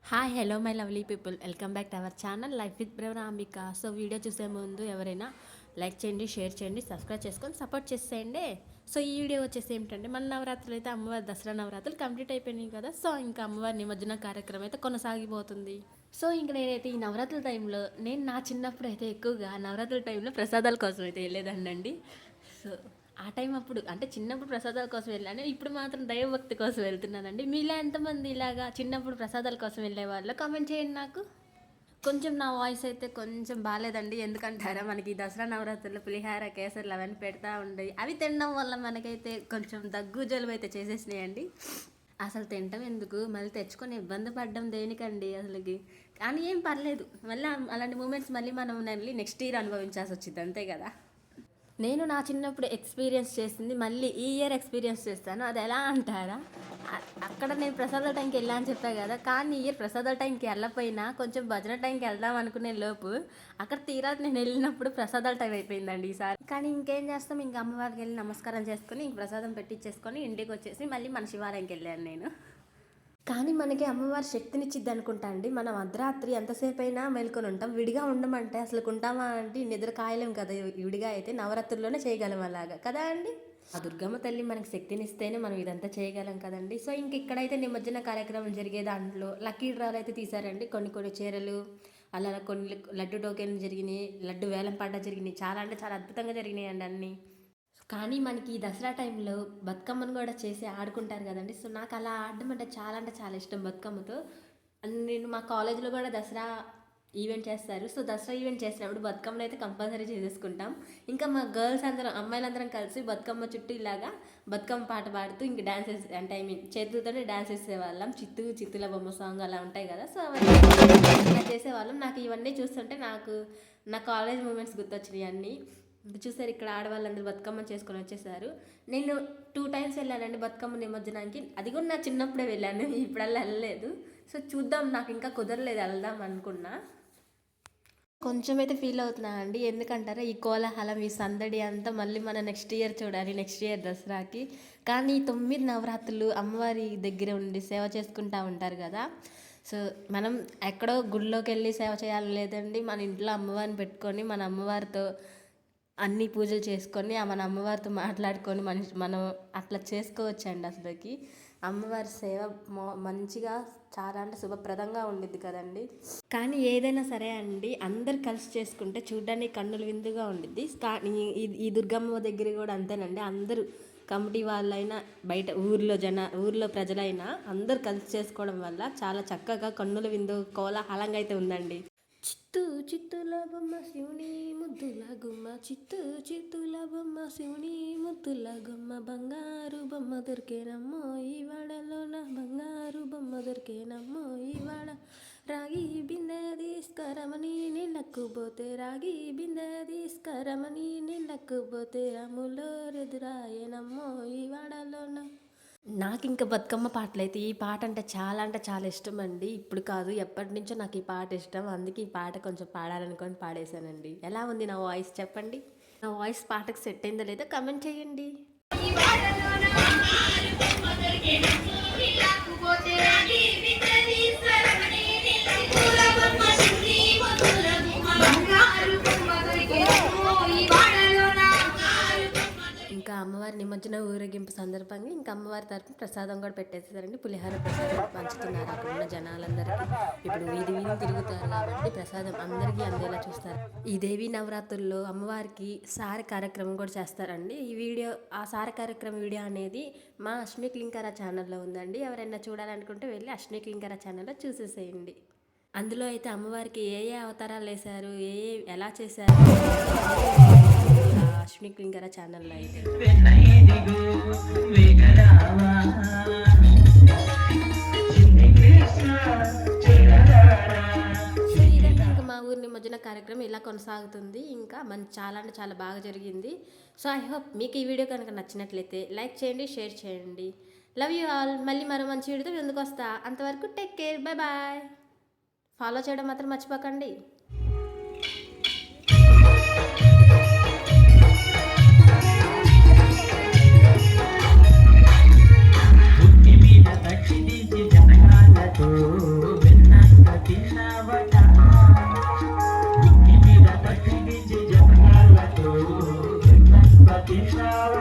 Hi hello my lovely people welcome back to our channel life with Bravarambika. So video చూసే ముందు ఎవరైనా like చేయండి, share చేయండి, subscribe చేసుకొని సపోర్ట్ చేసేయండి. సో ఈ వీడియో వచ్చేసి ఏమిటంటే, మన నవరాత్రులు అయితే అమ్మవారి దసరా నవరాత్రులు కంప్లీట్ అయిపోయినాయి కదా. సో ఇంకా అమ్మవారి నిమజ్జన కార్యక్రమం అయితే కొనసాగిపోతుంది. సో ఇంక నేనైతే ఈ నవరాత్రుల టైంలో నా చిన్నప్పుడు అయితే ఎక్కువగా నవరాత్రుల టైంలో ప్రసాదాల కోసం అయితే వెళ్ళేదాన్నండి. సో ఆ టైం అప్పుడు అంటే చిన్నప్పుడు ప్రసాదాల కోసం వెళ్ళాను, ఇప్పుడు మాత్రం దైవభక్తి కోసం వెళ్తున్నానండి. మీలో ఎంతమంది ఇలాగా చిన్నప్పుడు ప్రసాదాల కోసం వెళ్ళేవాళ్ళు కామెంట్ చేయండి నాకు. కొంచెం నా వాయిస్ అయితే కొంచెం బాగాలేదండి, ఎందుకంటారా మనకి దసరా నవరాత్రులు పులిహార కేసర్లు అవన్నీ పెడతా ఉండేవి. అవి తినడం వల్ల మనకైతే కొంచెం దగ్గు జలుబు అయితే చేసేసినాయండి. అసలు తినటం ఎందుకు, మళ్ళీ తెచ్చుకొని ఇబ్బంది పడ్డం దేనికండి అసలుకి. కానీ ఏం పర్లేదు, మళ్ళీ అలాంటి మూమెంట్స్ మళ్ళీ మనం నెక్స్ట్ ఇయర్ అనుభవించాల్సి వచ్చింది, అంతే కదా. నేను నా చిన్నప్పుడు ఎక్స్పీరియన్స్ చేసింది మళ్ళీ ఈ ఇయర్ ఎక్స్పీరియన్స్ చేస్తాను. అది ఎలా అంటారా, అక్కడ నేను ప్రసాదాల టైంకి వెళ్ళా అని చెప్పా కదా, కానీ ఈ ఇయర్ ప్రసాదాల టైంకి వెళ్ళకపోయినా కొంచెం భజన టైంకి వెళ్దాం అనుకునే లోపు అక్కడ తీరా నేను వెళ్ళినప్పుడు ప్రసాదాల టైం అయిపోయిందండి ఈసారి. కానీ ఇంకేం చేస్తాం, ఇంకా అమ్మవారికి వెళ్ళి నమస్కారం చేసుకొని ఇంక ప్రసాదం పెట్టించేసుకొని ఇంటికి వచ్చేసి మళ్ళీ మన శివాలయంకి వెళ్ళాను నేను. కానీ మనకి అమ్మవారి శక్తినిచ్చిద్ది అనుకుంటా అండి. మనం అర్ధరాత్రి ఎంతసేపు అయినా మేల్కొని ఉంటాం, విడిగా ఉండమంటే అసలు ఉంటామా అంటే నిద్ర కాయలేం కదా. విడిగా అయితే నవరాత్రుల్లోనే చేయగలం అలాగా కదా అండి. ఆ దుర్గమ్మ తల్లి మనకి శక్తినిస్తేనే మనం ఇదంతా చేయగలం కదండి. సో ఇంక ఇక్కడైతే నిమజ్జన కార్యక్రమం జరిగే దాంట్లో లక్కీ డ్రాలు అయితే తీశారండి. కొన్ని చీరలు, అలా కొన్ని లడ్డు టోకెన్లు జరిగినాయి, లడ్డు వేలం పాట జరిగినాయి. చాలా అంటే చాలా అద్భుతంగా జరిగినాయి అండి అన్నీ. కానీ మనకి ఈ దసరా టైంలో బతుకమ్మను కూడా చేసి ఆడుకుంటారు కదండి. సో నాకు అలా ఆడడం అంటే చాలా ఇష్టం బతుకమ్మతో. నేను మా కాలేజీలో కూడా దసరా ఈవెంట్ చేస్తారు. సో దసరా ఈవెంట్ చేసినప్పుడు బతుకమ్మను అయితే కంపల్సరీ చేసేసుకుంటాం. ఇంకా మా గర్ల్స్ అందరం, అమ్మాయిలందరం కలిసి బతుకమ్మ చుట్టూ ఇలాగా బతుకమ్మ పాట పాడుతూ ఇంక డాన్సెస్ అంటే చేతులతోనే డాన్స్ చేసేవాళ్ళం. చిత్తుల బొమ్మ సాంగ్ అలా ఉంటాయి కదా. సో అవన్నీ చేసేవాళ్ళం. నాకు ఇవన్నీ చూస్తుంటే నా కాలేజ్ మూమెంట్స్ గుర్తొచ్చినాయి అన్నీ. చూసారు, ఇక్కడ ఆడవాళ్ళందరూ బతుకమ్మ చేసుకొని వచ్చేసారు. నేను 2 times వెళ్ళానండి బతుకమ్మ నిమజ్జనానికి. అది కూడా నా చిన్నప్పుడే వెళ్ళాను, ఇప్పుడల్లా వెళ్ళలేదు. సో చూద్దాం, నాకు ఇంకా కుదరలేదు, వెళ్దాం అనుకున్నా. కొంచెం అయితే ఫీల్ అవుతున్నా అండి, ఎందుకంటారా ఈ కోలాహలం, ఈ సందడి అంతా మళ్ళీ మన నెక్స్ట్ ఇయర్ చూడాలి, నెక్స్ట్ ఇయర్ దసరాకి. కానీ 9 నవరాత్రులు అమ్మవారి దగ్గర ఉండి సేవ చేసుకుంటూ ఉంటారు కదా. సో మనం ఎక్కడో గుడిలోకి వెళ్ళి సేవ చేయాలి లేదండి, మన ఇంట్లో అమ్మవారిని పెట్టుకొని మన అమ్మవారితో అన్ని పూజలు చేసుకొని మన అమ్మవారితో మాట్లాడుకొని మనం అట్లా చేసుకోవచ్చండి. అసలుకి అమ్మవారి సేవ మంచిగా చాలా అంటే శుభప్రదంగా ఉండిద్ది కదండి. కానీ ఏదైనా సరే అండి, అందరు కలిసి చేసుకుంటే చూడడానికి కన్నుల విందుగా ఉండిద్ది. ఈ దుర్గమ్మ దగ్గర కూడా అంతేనండి. అందరూ కమిటీ వాళ్ళైనా బయట ఊర్లో ప్రజలైనా అందరూ కలిసి చేసుకోవడం వల్ల చాలా చక్కగా కన్నుల విందు కోలాహలంగా అయితే ఉందండి. చిత్తుల బొమ్మ శివుని ముద్దుల గుమ్మ, చిత్తుల బొమ్మ శివుని ముద్దుల గుమ్మ, బంగారు బొమ్మ దొరికేనమ్మో ఈ వాడలోన, బంగారు బొమ్మ దొరికేనమ్మో ఈ వాడ, రాగి బిందె తీసుకరమని నీళ్ళకు పోతే, రాగి బిందె తీసుకరమని నీళ్ళకు పోతే, అమ్ములో ఎదురాయనమ్మో ఈ వాడలోన. నాకు ఇంకా బతుకమ్మ పాటలు అయితే ఈ పాట అంటే చాలా ఇష్టం అండి. ఇప్పుడు కాదు, ఎప్పటి నుంచో నాకు ఈ పాట ఇష్టం. అందుకే ఈ పాట కొంచెం పాడాలనుకొని పాడేశానండి. ఎలా ఉంది నా వాయిస్ చెప్పండి, నా వాయిస్ పాటకు సెట్ అయిందో లేదో కమెంట్ చేయండి. ఇంకా అమ్మవారి నిమజ్జన ఊరేగింపు సందర్భంగా ఇంకా అమ్మవారి తరఫున ప్రసాదం కూడా పెట్టేస్తారండి. పులిహార ప్రసాదం పంచుతున్నారు అక్కడ ఉన్న జనాలందరికీ. ఇప్పుడు వీధి తిరుగుతారు కాబట్టి ప్రసాదం అందరికీ అందేలా చూస్తారు. ఈ దేవీ నవరాత్రుల్లో అమ్మవారికి సార కార్యక్రమం కూడా చేస్తారండి. ఆ సార కార్యక్రమం వీడియో అనేది మా అశ్విని క్లింకర ఛానల్లో ఉందండి. ఎవరైనా చూడాలనుకుంటే వెళ్ళి అశ్విని క్లింకర ఛానల్లో చూసేసేయండి. అందులో అయితే అమ్మవారికి ఏ అవతారాలు వేశారు, ఎలా చేశారు అశ్విని క్లింకర ఛానల్లో అయితే. ఇంకా మా ఊరి నిమజ్జన కార్యక్రమం ఇలా కొనసాగుతుంది. ఇంకా చాలా అంటే చాలా బాగా జరిగింది. సో ఐ హోప్ మీకు ఈ వీడియో కనుక నచ్చినట్లయితే లైక్ చేయండి, షేర్ చేయండి. Love you all. మళ్ళీ మరో మంచి వీడియోతో ఎందుకు వస్తా. అంతవరకు take care, bye bye. Follow చేయడం మాత్రం మర్చిపోకండి. దక్షిణించి జనగాలతో తీసావు